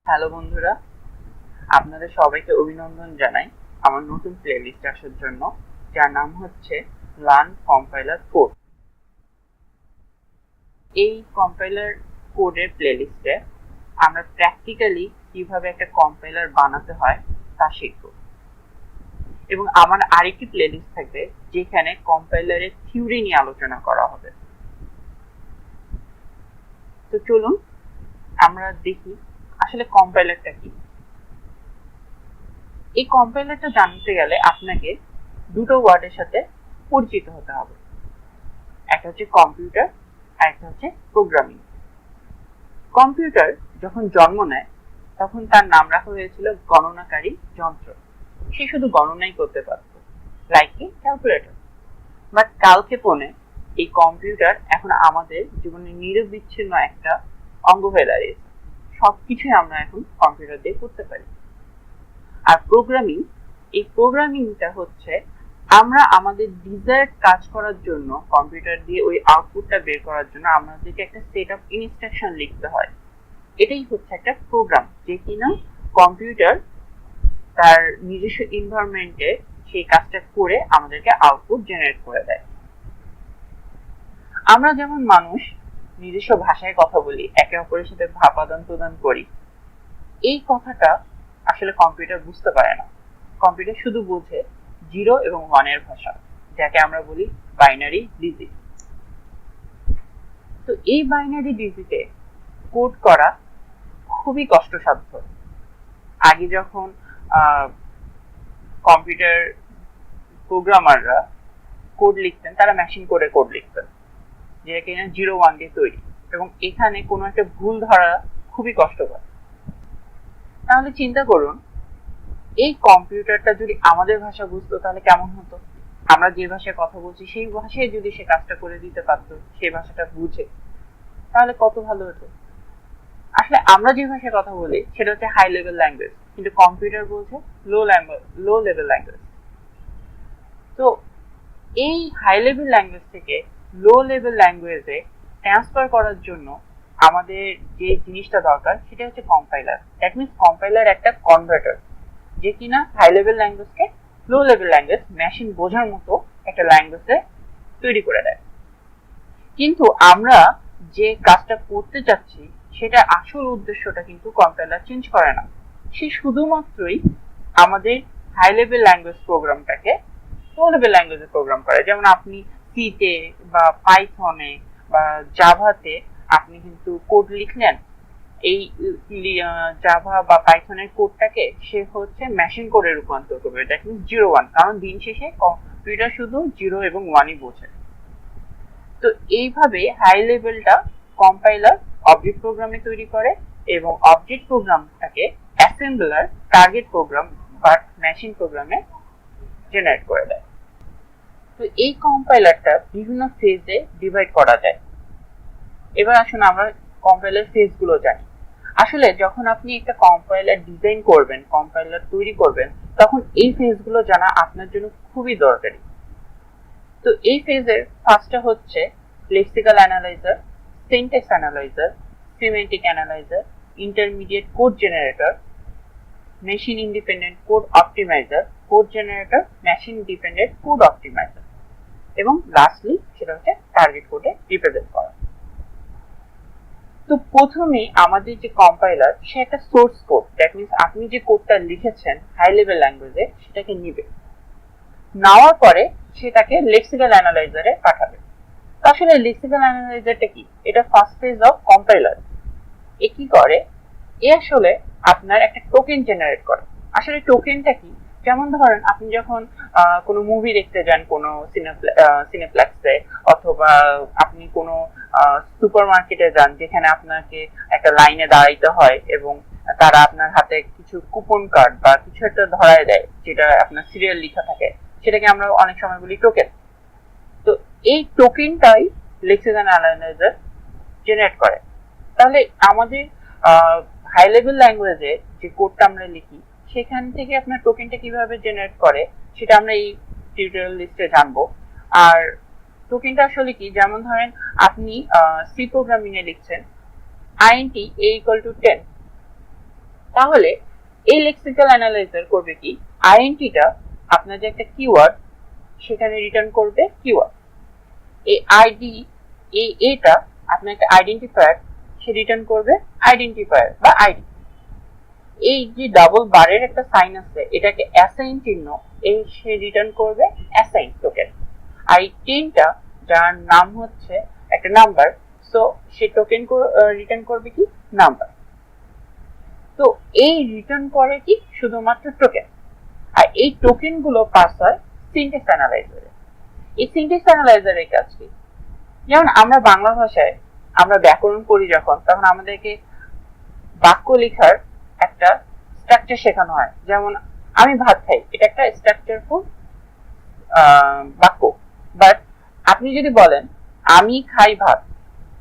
Hello বন্ধুরা, আপনাদের সবাইকে অভিনন্দন জানাই আমার নতুন প্লেলিস্ট আসার জন্য, যার নাম হচ্ছে লার্ন কম্পাইলার কোড। এই কম্পাইলার কোডের প্লেলিস্টে আমরা প্র্যাকটিক্যালি কিভাবে একটা কম্পাইলার বানাতে হয় তা শিখব, এবং আমার আরেকটি প্লেলিস্ট থাকবে যেখানে কম্পাইলারের থিওরি নিয়ে আলোচনা করা হবে। তো চলুন আমরা দেখি আসলে কম্পাইলারটা কি। এই কম্পাইলারটা জানতে গেলে আপনাকে দুটো ওয়ার্ডের সাথে পরিচিত হতে হবে, একটা হচ্ছে কম্পিউটার আর একটা হচ্ছে প্রোগ্রামিং। কম্পিউটার যখন জন্ম নেয় তখন তার নাম রাখা হয়েছিল গণনাকারী যন্ত্র। সে শুধু গণনাই করতে পারত, লাইক এ ক্যালকুলেটর। বাট কালক্ষেপণে এই কম্পিউটার এখন আমাদের জীবনের নিরবিচ্ছিন্ন একটা অঙ্গ হয়ে দাঁড়িয়েছে। সবকিছুই আমরা এখন কম্পিউটার দিয়ে করতে পারি। আর প্রোগ্রামিং, এই প্রোগ্রামিংটা হচ্ছে আমরা আমাদের ডিজায়ার্ড কাজ করার জন্য কম্পিউটার দিয়ে ওই আউটপুটটা বের করার জন্য আমাদেরকে একটা সেট অফ ইনস্ট্রাকশন লিখতে হয়। এটাই হচ্ছে একটা প্রোগ্রাম, যে কিনা কম্পিউটার তার নিজস্ব এনভায়রনমেন্টে সেই কাজটা করে আমাদেরকে আউটপুট জেনারেট করে দেয়। আমরা যেমন মানুষ নিজস্ব ভাষায় কথা বলি, একে অপরের সাথে ভাব আদান প্রদান করি, এই কথাটা আসলে কম্পিউটার বুঝতে পারে না। কম্পিউটার শুধু বোঝে 0 এবং 1 এর ভাষা, যাকে আমরা বলি বাইনারি ডিজিট। তো এই বাইনারি ডিজিটে কোড করা খুবই কষ্টসাধ্য। আগে যখন কম্পিউটার প্রোগ্রামাররা কোড লিখতেন, তারা মেশিন কোডে কোড লিখতেন, যেটা কিনা 0-1 দিয়ে তৈরি, এবং এখানে কোনো একটা ভুল ধরা খুবই কষ্টকর। তাহলে চিন্তা করুন, এই কম্পিউটারটা যদি আমাদের ভাষা বুঝতো তাহলে কেমন হতো। আমরা যে ভাষায় কথা বলছি সেই ভাষায় যদি সে কাজটা করে দিতে পারতো, সেই ভাষাটা বুঝে, তাহলে কত ভালো হতো। আসলে আমরা যে ভাষায় কথা বলি সেটা হচ্ছে হাই লেভেল ল্যাঙ্গুয়েজ, কিন্তু কম্পিউটার বলছে লো লেভেল ল্যাঙ্গুয়েজ। তো এই হাই লেভেল ল্যাঙ্গুয়েজ থেকে লো লেভেল ল্যাঙ্গুয়েজে ট্রান্সফার করার জন্য আমাদের যে জিনিসটা দরকার সেটা হচ্ছে কম্পাইলার। দ্যাট মিনস কম্পাইলার একটা কনভার্টার, যে কিনা হাই লেভেল ল্যাঙ্গুয়েজকে লো লেভেল ল্যাঙ্গুয়েজ, মেশিন বোঝার মতো একটা ল্যাঙ্গুয়েজে তৈরি করে দেয়। কিন্তু আমরা যে কাজটা করতে চাচ্ছি সেটা আসল উদ্দেশ্যটা কিন্তু কম্পাইলার চেঞ্জ করে না। সে শুধুমাত্রই আমাদের হাই লেভেল ল্যাঙ্গুয়েজ প্রোগ্রামটাকে লো লেভেল ল্যাঙ্গুয়েজে প্রোগ্রাম করে। যেমন আপনি সিতে বা পাইথনে বা জাভাতে আপনি কিন্তু কোড লিখলেন, এই জাভা বা পাইথনের কোডটাকে সে হচ্ছে মেশিন কোডে রূপান্তর করবে, দ্যাট মিনস 0-1, কারণ দিন শেষে কম্পিউটার শুধু 0 এবং 1ই বোঝে। তো এইভাবে হাই লেভেলটা কম্পাইলার অবজেক্ট প্রোগ্রামে তৈরি করে, এবং অবজেক্ট প্রোগ্রামটাকে অ্যাসেম্বলার টার্গেট প্রোগ্রাম বা মেশিন প্রোগ্রামে জেনারেট করে দেয়। তো এই কম্পাইলারটা বিভিন্ন ফেজে ডিভাইড করা যায়। এবার আসুন আমরা কম্পাইলার ফেজ গুলো জানি। আসলে যখন আপনি একটা কম্পাইলার ডিজাইন করবেন, কম্পাইলার তৈরি করবেন, তখন এই ফেজগুলো জানা আপনার জন্য খুবই দরকারি। তো এই ফেজের ফার্স্টটা হচ্ছে lexical analyser, syntax analyser, semantic analyser, intermediate code generator, machine independent code optimiser, code generator, machine dependent code optimiser, এবং লাস্টলি সেটা হচ্ছে টার্গেট কোডে রিপ্রেজেন্ট করা। তো প্রথমেই আমাদের যে কম্পাইলার, সে একটা সোর্স কোড, দ্যাট মিনস আপনি যে কোডটা লিখেছেন হাই লেভেল ল্যাঙ্গুয়েজে সেটাকে নিবে, নেওয়ার পরে সেটাকে লেক্সিক্যাল অ্যানালাইজারে পাঠাবে। আসলে লেক্সিক্যাল অ্যানালাইজারটা কি? এটা ফার্স্ট ফেজ অফ কম্পাইলার। এ কি করে? এ আসলে আপনার একটা টোকেন জেনারেট করে। আসলে টোকেনটা কি? যেমন ধরেন আপনি যখন কোনো মুভি দেখতে যান কোনো সিনেপ্লেক্সে, অথবা আপনি কোনো সুপার মার্কেটে যান যেখানে আপনাকে একটা লাইনে দাঁড়াইতে হয়, এবং তারা আপনার হাতে কিছু কুপন কার্ড বা কিছু একটা ধরায় দেয় যেটা আপনার সিরিয়াল লেখা থাকে, সেটাকে আমরা অনেক সময় বলি টোকেন। তো এই টোকেনটাই লেক্সিক্যাল অ্যানালাইজার জেনারেট করে। তাহলে আমাদের হাই লেভেল ল্যাঙ্গুয়েজে যে কোডটা আমরা লিখি সেখান থেকে আপনার টোকেনটা কিভাবে জেনারেট করে সেটা আমরা এই টিউটোরিয়াল লিস্টে জানবো। আর টোকেনটা আসলে কি, যেমন ধরেন আপনি সি প্রোগ্রামিং এ লিখছেন int a = 10, তাহলে এই লেক্সিক্যাল অ্যানালাইজার করবে কি, আইএনটিটা আপনার যে একটা কিওয়ার্ড সেখানে রিটার্ন করবে কিওয়ার্ড, এই আইডি এটা আপনার একটা আইডেন্টিফায়ার, সে রিটার্ন করবে আইডেন্টিফায়ার বা আইডি। এই যে ডাবল বারের একটা সাইন আছে এটাকে অ্যাসাইন চিহ্ন, এই সে রিটার্ন করবে অ্যাসাইন টোকেন। আর এই টেনটা যার নাম হচ্ছে একটা নাম্বার, সো সে টোকেন রিটার্ন করবে কি নাম্বার। তো এই রিটার্ন করে কি শুধুমাত্র টোকেন, আর এই টোকেন গুলো পাস হয় সিনট্যাক্স অ্যানালাইজারে। এই সিনট্যাক্স অ্যানালাইজারের কাজ কি, যেমন আমরা বাংলা ভাষায় আমরা ব্যাকরণ পড়ি যখন, তখন আমাদেরকে বাক্য লেখার একটা স্ট্রাকচার শেখানো হয়। যেমন আমি ভাত খাই, এটা একটা স্ট্রাকচারফুল বাক্য, বাট আপনি যদি বলেন আমি খাই ভাত,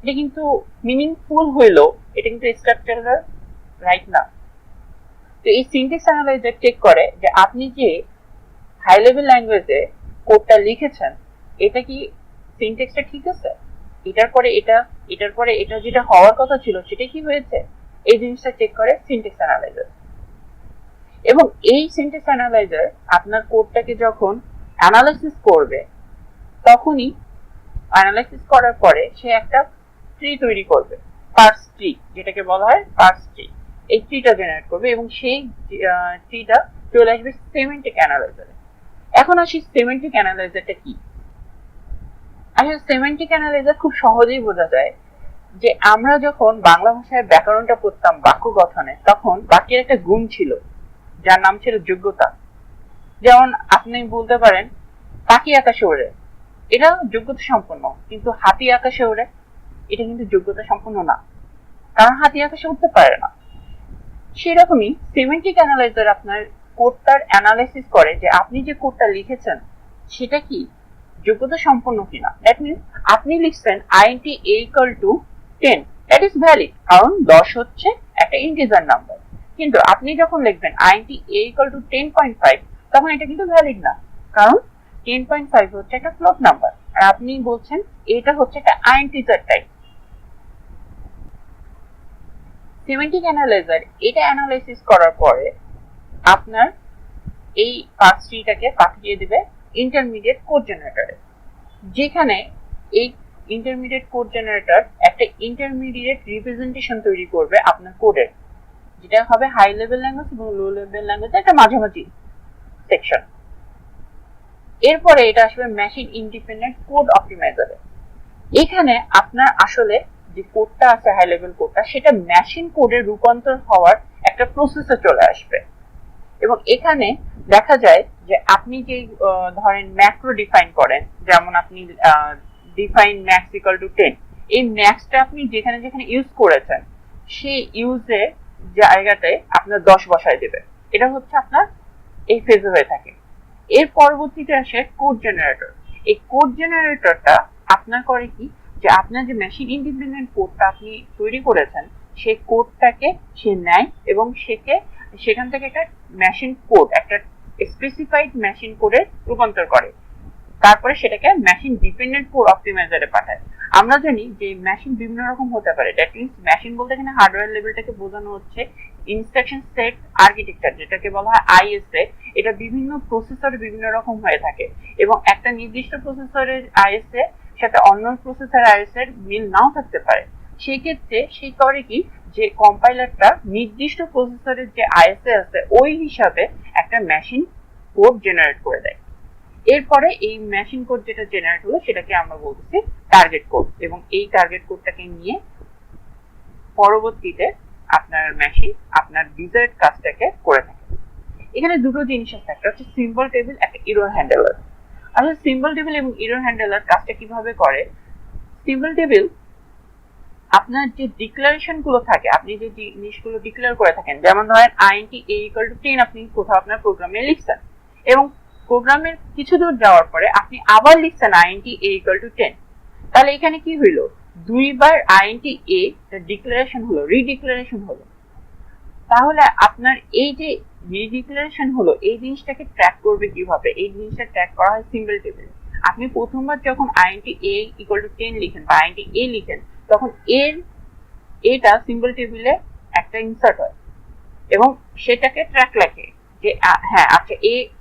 এটা কিন্তু মিনিংফুল হইলেও এটা কিন্তু স্ট্রাকচারাল রাইট না। তো এই সিনট্যাক্স অ্যানালাইজার চেক করে যে আপনি যে হাই লেভেল ল্যাঙ্গুয়েজে কোডটা লিখেছেন এটা কি সিনট্যাক্সটা ঠিক আছে, এটার পরে এটা, এটার পরে এটা যেটা হওয়ার কথা ছিল সেটা কি হয়েছে, এই জিনিসটা চেক করে সিনট্যাক্স অ্যানালাইজার। এবং এই সিনট্যাক্স অ্যানালাইজার আপনার কোডটাকে যখন অ্যানালাইসিস করবে, তখনই অ্যানালাইসিস করার পরে সে একটা ট্রি তৈরি করবে, পার্স ট্রি যেটাকে বলা হয় পার্স ট্রি। এই ট্রিটা জেনারেট করবে এবং সেই ট্রিটা চলে আসবে সেমেন্টিক অ্যানালাইজারে। এখন আসি সেমেন্টিক অ্যানালাইজারটা কি। আসলে সেমেন্টিক অ্যানালাইজার খুব সহজেই বোঝা যায় যে আমরা যখন বাংলা ভাষায় ব্যাকরণটা পড়তাম বাক্য গঠনে, তখন বাক্যের একটা গুণ ছিল যার নাম ছিল যোগ্যতা। যেমন আপনি বলতে পারেন পাখি আকাশে ওড়ে, এটা যোগ্যতা সম্পন্ন, কিন্তু হাতি আকাশে ওড়ে এটা কিন্তু যোগ্যতা সম্পন্ন না, কারণ হাতি আকাশে উঠতে পারে না। সেরকমই সেমেন্টিক অ্যানালাইজার আপনার কোডটার অ্যানালাইসিস করে যে আপনি যে কোডটা লিখেছেন সেটা কি যোগ্যতা সম্পন্ন কিনা। দ্যাট মিনস আপনি লিখছেন int a = 10, that is valid, কারণ 10 হচ্ছে একটা ইন্টিজার নাম্বার। কিন্তু আপনি যখন লিখবেন int a = 10.5, তখন এটা কিন্তু ভ্যালিড না, কারণ 10.5 হচ্ছে একটা ফ্লোট নাম্বার, আর আপনি বলছেন এটা হচ্ছে একটা ইন্টিজার টাইপ। সেমেন্টিক অ্যানালাইজার এটা অ্যানালাইসিস করার পরে আপনার এই পার্স ট্রিটাকে পাঠিয়ে দিবে ইন্টারমিডিয়েট কোড জেনারেটরে, যেখানে এই ইন্টারমিডিয়েট কোড জেনারেটর একটা ইন্টারমিডিয়েট রিপ্রেজেন্টেশন তৈরি করবে আপনার কোডের, যেটা হবে হাই লেভেল ল্যাঙ্গুয়েজ এবং লো লেভেল ল্যাঙ্গুয়েজ একটা মাঝামাঝি সেকশন। এরপরে এটা আসবে মেশিন ইন্ডিপেন্ডেন্ট কোড অপটিমাইজারে। এখানে আপনার আসলে যে কোডটা আছে হাই লেভেল কোডটা, সেটা মেশিন কোডে রূপান্তর হওয়ার একটা প্রসেসে চলে আসবে। এবং এখানে দেখা যায় যে আপনি যে ধরেন ম্যাক্রো ডিফাইন করেন, যেমন আপনি ডিফাইন ম্যাক্স = 10, এই ম্যাক্সটা আপনি যেখানে যেখানে ইউজ করেছেন সেই ইউজের জায়গাতে আপনার 10 বসায় দেবে। এটা হচ্ছে আপনার এই ফেজে হয়ে থাকে। এর পরবর্তীতে আসে কোড জেনারেটর। এই কোড জেনারেটরটা আপনার করে কি, যে আপনার যে মেশিন ইন্ডিপেন্ডেন্ট কোডটা আপনি তৈরি করেছেন সেই কোডটাকে সে নেয় এবং সেখান থেকে একটা মেশিন কোড, একটা স্পেসিফাইড মেশিন কোডে রূপান্তর করে, তারপরে সেটাকে মেশিন ডিপেন্ডেন্ট কোড অপটিমাইজারে পাঠায়। আমরা জানি যে মেশিন বিভিন্ন রকম হতে পারে, দ্যাট মিনস মেশিন বলতে এখানে হার্ডওয়্যার লেভেলটাকে বোঝানো হচ্ছে। ইনস্ট্রাকশন সেট আর্কিটেকচার যেটাকে বলা হয় আইএসএ, এটা বিভিন্ন প্রসেসরে বিভিন্ন রকম হয়ে থাকে এবং একটা নির্দিষ্ট প্রসেসরের আইএসএ সাথে অন্য প্রসেসর আইএসএ এর মিল নাও থাকতে পারে। সেই ক্ষেত্রে সে করে কি, যে কম্পাইলারটা নির্দিষ্ট প্রসেসরের যে আইএসএ আছে ওই হিসাবে একটা মেশিন কোড জেনারেট করে দেয়। এরপরে এই মেশিন কোড যেটা জেনারেট হলো সেটাকে আমরা বলতেছি টার্গেট কোড, এবং এই টার্গেট কোডটাকে নিয়ে পরবর্তীতে আপনার মেশিন আপনার ডিজায়ার্ড কাজটাকে করে থাকে। এখানে দুটো জিনিস আছে, একটা হচ্ছে সিম্বল টেবিল, একটা এরর হ্যান্ডলার। আসলে সিম্বল টেবিল এবং এরর হ্যান্ডলার কাজটা কিভাবে করে, সিম্বল টেবিল আপনার যে ডিক্লারেশন গুলো থাকে, আপনি যে জিনিসগুলো ডিক্লেয়ার করে থাকেন, যেমন ধরেন int a = 10 আপনি কোথাও আপনার প্রোগ্রামে লিখছেন এবং প্রোগ্রামের কিছু দূর যাওয়ার পরে আপনি আবার লিখছেন int a = 10, তাহলে এখানে কি হইলো, দুইবার int a ডিক্লারেশন হলো, রিডিক্লারেশন হলো। তাহলে আপনার এই যে রিডিক্লারেশন হলো এই জিনিসটাকে ট্র্যাক করবে কিভাবে, এই জিনিসটা ট্র্যাক করা হয় সিম্বল টেবিলে। আপনি প্রথমবার যখন int a = 10 লিখেন বা int a লিখেন, তখন এটা সিম্বল টেবিলে একটা ইনসার্ট হয় এবং সেটাকে ট্র্যাক লেখে যে হ্যাঁ আচ্ছা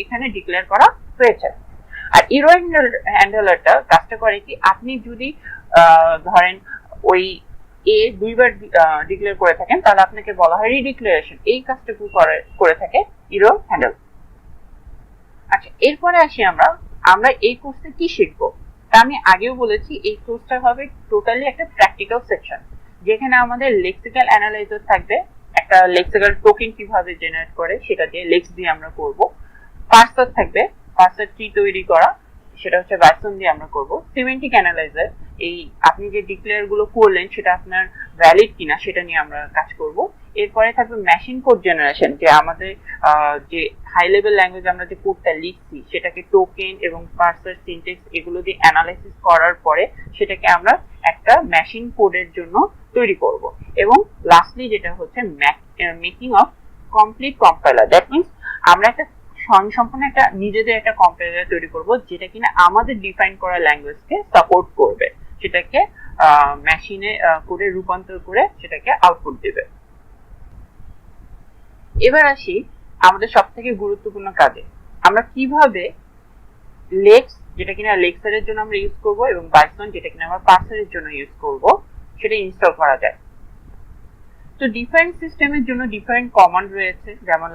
এখানে ডিক্লেয়ার করা হয়েছে। আর ইরো হ্যান্ডলারটা কাজটা করে কি, আপনি যদি ধরেন ওই দুইবার ডিক্লেয়ার করে থাকেন তাহলে আপনাকে বলা হয় রিডিক্লারেশন। এই কাজটুকু করে থাকে ইরো হ্যান্ডেল। আচ্ছা, এরপরে আসি আমরা এই কোর্সে কি শিখবো। তা আমি আগেও বলেছি এই কোর্সটা হবে টোটালি একটা প্র্যাকটিক্যাল সেকশন, যেখানে আমাদের লেক্সিক্যাল অ্যানালাইজার থাকবে, একটা লেক্সিক্যাল টোকেন কিভাবে জেনারেট করে সেটা দিয়ে লেক্স দিয়ে আমরা করব। পার্সার থাকবে, পার্সার ট্রি তৈরি করা, সেটা হচ্ছে বাইথন দিয়ে আমরা করব। সিমেন্টিক অ্যানালাইজার, এই আপনি যে ডিক্লেয়ার গুলো করলেন সেটা আপনার ভ্যালিড কিনা সেটা নিয়ে আমরা কাজ করব। এরপরে থাকবে মেশিন কোড জেনারেশন, যে আমাদের যে হাই লেভেল ল্যাঙ্গুয়েজ আমরা যে কোডটা লিখছি সেটাকে টোকেন এবং পার্সার সিনট্যাক্স এগুলো দিয়ে অ্যানালাইসিস করার পরে সেটাকে আমরা একটা মেশিন কোডের জন্য তৈরি করব। এবং লাস্টলি যেটা হচ্ছে making of complete compiler, that means আমরা একটা সম্পূর্ণ একটা নিজেদের একটা কম্পাইলার তৈরি করব যেটা কিনা আমাদের ডিফাইন করা ল্যাঙ্গুয়েজকে সাপোর্ট করবে, সেটাকে মেশিনে করে রূপান্তর করে সেটাকে আউটপুট দেবে। এবার আসি আমাদের সব থেকে গুরুত্বপূর্ণ কাজে, আমরা কিভাবে লেক্স, যেটা কিনা লেক্সারের জন্য আমরা ইউজ করব, এবং বাইথন যেটা কিনা আমরা পার্সারের জন্য ইউজ করব, সেটা ইনস্টল করা যায়। তো ডিফারেন্ট সিস্টেমের জন্য ডিফারেন্ট কমান্ড রয়েছে, যেমন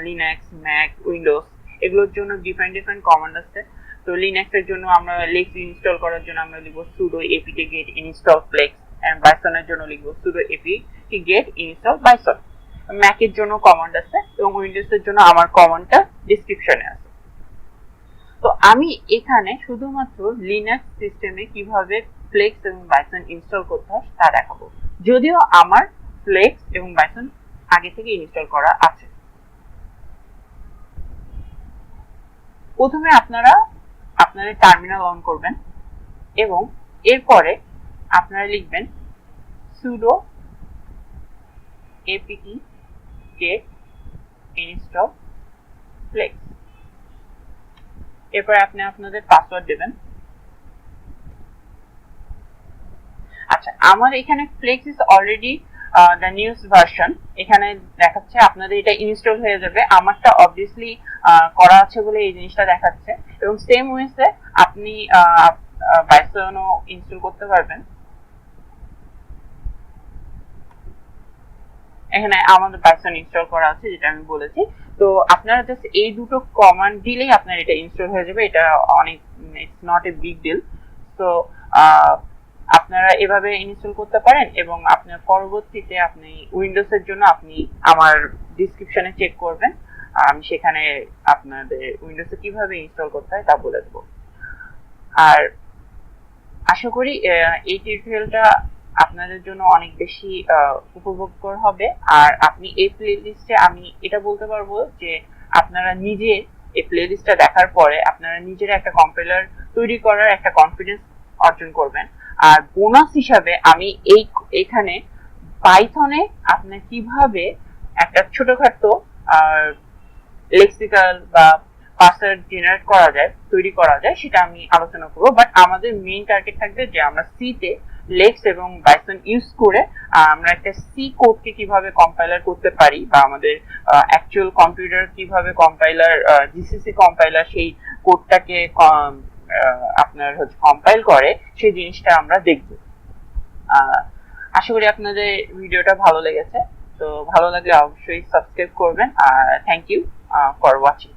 লিনাক্স, ম্যাক, উইন্ডোজ, এগুলোর জন্য ডিফারেন্ট কমান্ড আছে। তো লিনাক্সের জন্য আমরা লেক্স ইনস্টল করার জন্য আমরা লিখব sudo apt get install flex, and বাইথনের জন্য লিখব sudo apt get install bison। ম্যাকের জন্য কমান্ড আছে এবং উইন্ডোজের জন্য আমার কমান্ডটা ডেসক্রিপশনে আছে। তো আমি এখানে শুধুমাত্র লিনাক্স সিস্টেমে কিভাবে ফ্লেক্স এবং বাইথন ইনস্টল করতে হয় তা দেখাবো, যদিও আমার ফ্লেক্স এবং বাইথন আগে থেকে ইনস্টল করা আছে। প্রথমে আপনারা আপনাদের টার্মিনাল অন করবেন এবং এরপরে আপনারা লিখবেন sudo apt get install flex। এরপরে আপনি আপনাদের পাসওয়ার্ড দেবেন। আচ্ছা, আমার এখানে flex is already the news version, এখানে দেখাচ্ছে আপনাদের এটা ইনস্টল হয়ে যাবে। আমারটা অবভিয়াসলি করা আছে বলে এই জিনিসটা দেখাচ্ছে, এবং সেম ওয়েতে আপনি বাইথনও ইনস্টল করতে পারবেন। এখানে আমাদের বাইথন ইনস্টল করা আছে যেটা আমি বলেছি। তো আপনারা জাস্ট এই দুটো কমান্ড দিলেই আপনার এটা ইনস্টল হয়ে যাবে, এটা অনেক, it's not a big deal. তো আপনারা এভাবে ইনস্টল করতে পারেন, এবং আপনার পরবর্তীতে আপনি উইন্ডোজের জন্য আপনি আমার ডিসক্রিপশনে চেক করবেন, আমি সেখানে আপনাদের উইন্ডোজে কিভাবে ইনস্টল করতে হয় তা বলে দেবো। আর আশা করি এই টিউটোরিয়ালটা আপনাদের জন্য অনেক বেশি উপভোগ্যকর হবে। আর আপনি এই প্লেলিস্টে, আমি এটা বলতে পারবো যে আপনারা নিজে এই প্লেলিস্টটা দেখার পরে আপনারা নিজেরা একটা কম্পাইলার তৈরি করার একটা কনফিডেন্স অর্জন করবেন। আর বোনাস হিসাবে আমি এখানে পাইথনে আপনার কিভাবে একটা ছোটখাটো লেক্সিক্যাল বা পার্সার জেনারেট করা যায়, তৈরি করা যায়, সেটা আমি আলোচনা করবো। বাট আমাদের মেইন টার্গেট থাকবে যে আমরা সিতে লেক্স এবং বাইথন ইউজ করে আমরা একটা সি কোডকে কিভাবে কম্পাইলার করতে পারি, বা আমাদের অ্যাকচুয়াল কম্পিউটার কিভাবে কম্পাইলার, জিসিসি কম্পাইলার সেই কোডটাকে আপনার হচ্ছে কম্পাইল করে, সেই জিনিসটা আমরা দেখব। আশা করি আপনাদের ভিডিওটা ভালো লেগেছে। তো ভালো লাগলে অবশ্যই সাবস্ক্রাইব করবেন। আর থ্যাংক ইউ ফর ওয়াচিং।